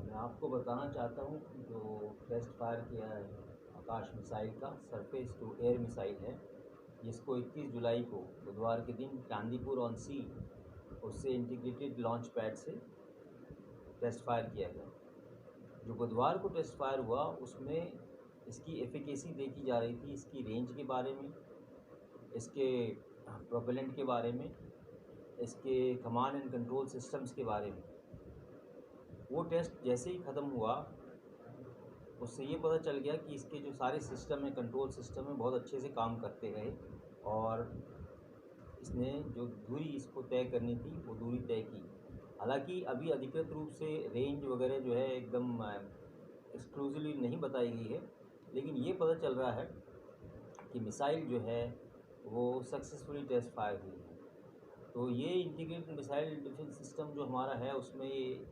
मैं आपको बताना चाहता हूँ जो टेस्ट फायर किया है आकाश मिसाइल का सरफेस टू एयर मिसाइल है, जिसको 21 जुलाई को बुधवार के दिन चांदीपुर ऑन सी उससे इंटीग्रेटेड लॉन्च पैड से टेस्ट फायर किया गया। जो बुधवार को टेस्ट फायर हुआ उसमें इसकी एफिकेसी देखी जा रही थी, इसकी रेंज के बारे में, इसके प्रोपेलेंट के बारे में, इसके कमांड एंड कंट्रोल सिस्टम्स के बारे में। वो टेस्ट जैसे ही ख़त्म हुआ उससे ये पता चल गया कि इसके जो सारे सिस्टम है, कंट्रोल सिस्टम है, बहुत अच्छे से काम करते रहे और इसने जो दूरी इसको तय करनी थी वो दूरी तय की। हालांकि अभी अधिकृत रूप से रेंज वगैरह जो है एकदम एक्सक्लूसिवली नहीं बताई गई है, लेकिन ये पता चल रहा है कि मिसाइल जो है वो सक्सेसफुली टेस्ट फायर हुई है। तो ये इंटीग्रेटेड मिसाइल डिफेंस सिस्टम जो हमारा है उसमें ये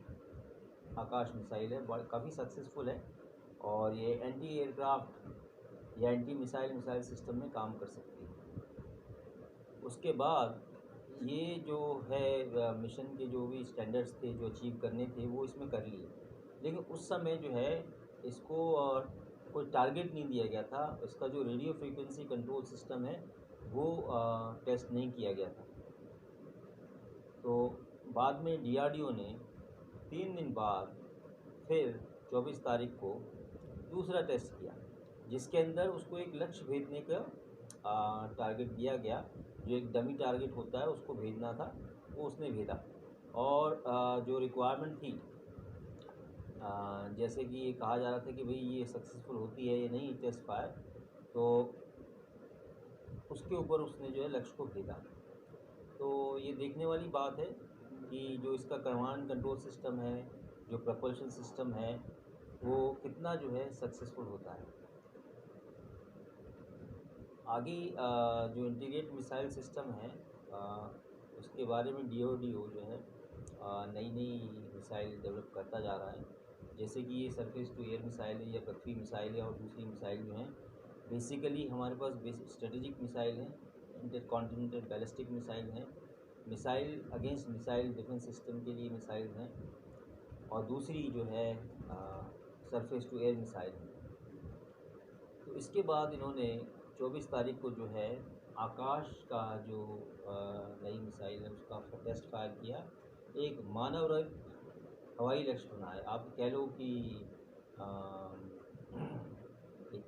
आकाश मिसाइल है, काफ़ी सक्सेसफुल है और ये एंटी एयरक्राफ्ट या एंटी मिसाइल सिस्टम में काम कर सकती है। उसके बाद ये जो है मिशन के जो भी स्टैंडर्ड्स थे जो अचीव करने थे वो इसमें कर लिए, लेकिन उस समय जो है इसको कोई टारगेट नहीं दिया गया था। इसका जो रेडियो फ्रीक्वेंसी कंट्रोल सिस्टम है वो टेस्ट नहीं किया गया था। तो बाद में DRDO ने 3 दिन बाद फिर 24 तारीख को दूसरा टेस्ट किया, जिसके अंदर उसको एक लक्ष्य भेजने का टारगेट दिया गया। जो एक डमी टारगेट होता है उसको भेजना था, वो उसने भेजा। और जो रिक्वायरमेंट थी, जैसे कि ये कहा जा रहा था कि भाई ये सक्सेसफुल होती है या नहीं टेस्ट फायर, तो उसके ऊपर उसने जो है लक्ष्य को भेजा। तो ये देखने वाली बात है कि जो इसका कमांड कंट्रोल सिस्टम है, जो प्रपल्शन सिस्टम है, वो कितना जो है सक्सेसफुल होता है। आगे जो इंटीग्रेटेड मिसाइल सिस्टम है उसके बारे में DRDO जो है नई नई मिसाइल डेवलप करता जा रहा है। जैसे कि ये सरफेस टू एयर मिसाइल है या पृथ्वी मिसाइल है, और दूसरी मिसाइल जो हैं बेसिकली हमारे पास स्ट्रेटेजिक मिसाइल हैं, इंटरकॉन्टिनेंटल बैलिस्टिक मिसाइल हैं, missile against missile defence system के लिए मिसाइल हैं, और दूसरी जो है सरफेस टू एयर मिसाइल है। तो इसके बाद इन्होंने 24 तारीख को जो है आकाश का जो नई मिसाइल है उसका टेस्ट फायर किया। एक मानव रहित हवाई लक्ष्य बना है। आप कह लो कि एक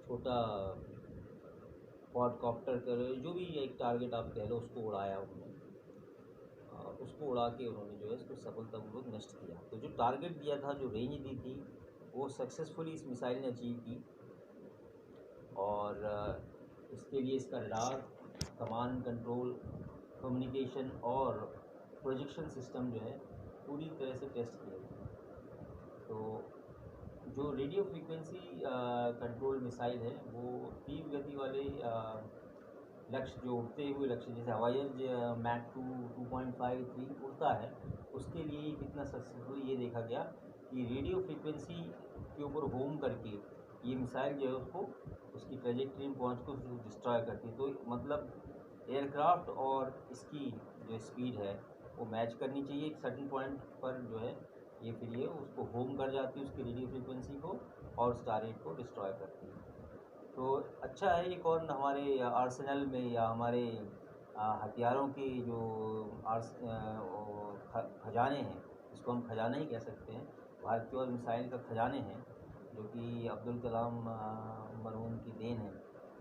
छोटा क्वाडकॉप्टर कर जो भी एक टारगेट आप कह लो, उसको उड़ाया उन्होंने। उसको उड़ा के उन्होंने जो है इसको सफलतापूर्वक नष्ट किया। तो जो टारगेट दिया था, जो रेंज दी थी, वो सक्सेसफुली इस मिसाइल ने अचीव की। और इसके लिए इसका रडार, कमांड कंट्रोल, कम्युनिकेशन और प्रोजेक्शन सिस्टम जो है पूरी तरह से टेस्ट किए गए। तो जो रेडियो फ्रीक्वेंसी कंट्रोल मिसाइल है वो तीव्र गति वाले लक्ष्य, जो उड़ते हुए लक्ष्य, जैसे हवाई जहाज मैक 2.53 उड़ता है, उसके लिए कितना सक्सेसफुल ये देखा गया कि रेडियो फ्रीक्वेंसी के ऊपर होम करके ये मिसाइल जो है उसको उसकी ट्रेजेक्ट्री में पहुँच कर उसको डिस्ट्रॉय करती है। तो मतलब एयरक्राफ्ट और इसकी जो स्पीड है वो मैच करनी चाहिए। एक सर्टेन पॉइंट पर जो है ये उसको होम कर जाती है, उसकी रेडियो फ्रीक्वेंसी को, और उस टारगेट को डिस्ट्रॉय करती है। तो अच्छा है। एक और हमारे आर्सेनल में या हमारे हथियारों के जो खजाने हैं, इसको हम खजाना ही कह सकते हैं, भारतीय और मिसाइल का खजाने हैं, जो कि अब्दुल कलाम मरहूम की देन है।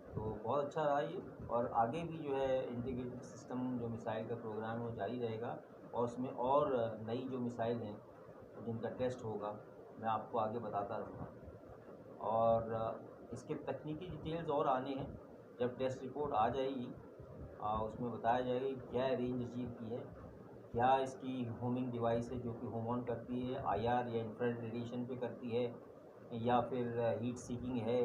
तो बहुत अच्छा रहा ये, और आगे भी जो है इंटीग्रेटेड सिस्टम जो मिसाइल का प्रोग्राम है वो जारी रहेगा, और उसमें और नई जो मिसाइल हैं जिनका टेस्ट होगा मैं आपको आगे बताता रहूँगा। और इसके तकनीकी डिटेल्स और आने हैं। जब टेस्ट रिपोर्ट आ जाएगी उसमें बताया जाएगा कि क्या रेंज अचीव की है, क्या इसकी होमिंग डिवाइस है जो कि होम ऑन करती है, IR या इंफ्रारेड रेडिएशन पे करती है, या फिर हीट सीकिंग है,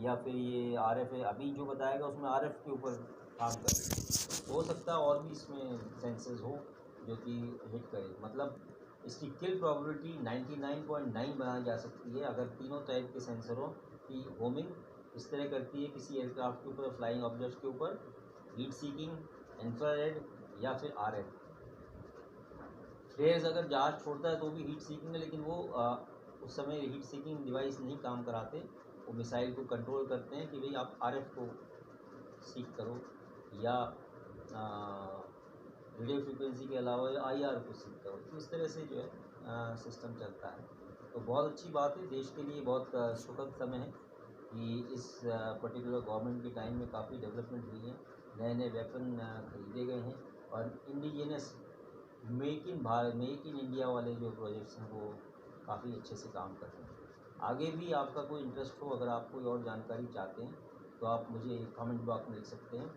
या फिर ये RF है। अभी जो बताएगा उसमें RF के ऊपर काम कर रही है। हो सकता है और भी इसमें सेंसर्स हो जो कि हिट करे। मतलब इसकी किल प्रोबेबिलिटी 99.9 बनाई जा सकती है अगर तीनों टाइप के सेंसरों की होमिंग इस तरह करती है किसी एयरक्राफ्ट के ऊपर, फ्लाइंग ऑब्जेक्ट्स के ऊपर, हीट सीकिंग, इंफ्रारेड या फिर RF। फ्लेयर्स अगर जहाज छोड़ता है तो भी हीट सीकिंग है, लेकिन वो उस समय हीट सीकिंग डिवाइस नहीं काम कराते। वो मिसाइल को कंट्रोल करते हैं कि भाई आप आरएफ को सीक करो या रेडियो फ्रिक्वेंसी के अलावा आईआर को सीक करो। तो इस तरह से जो है सिस्टम चलता है। तो बहुत अच्छी बात है, देश के लिए बहुत सुखद समय है कि इस पर्टिकुलर गवर्नमेंट के टाइम में काफ़ी डेवलपमेंट हुई है, नए नए वेपन खरीदे गए हैं और इंडिजिनस मेक इन इंडिया वाले जो प्रोजेक्ट्स हैं वो काफ़ी अच्छे से काम कर रहे हैं। आगे भी आपका कोई इंटरेस्ट हो, अगर आप कोई और जानकारी चाहते हैं तो आप मुझे कमेंट बॉक्स में लिख सकते हैं।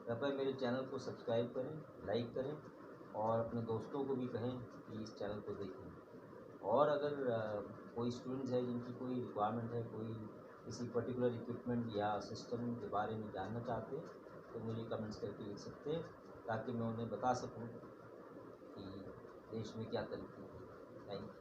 कृपया मेरे चैनल को सब्सक्राइब करें, लाइक करें और अपने दोस्तों को भी कहें कि इस चैनल को देखें। और अगर कोई स्टूडेंट्स है जिनकी कोई रिक्वायरमेंट है, कोई किसी पर्टिकुलर इक्विपमेंट या सिस्टम के बारे में जानना चाहते हैं तो मुझे कमेंट्स करके लिख सकते हैं, ताकि मैं उन्हें बता सकूं कि देश में क्या तरक्की है। Thank you.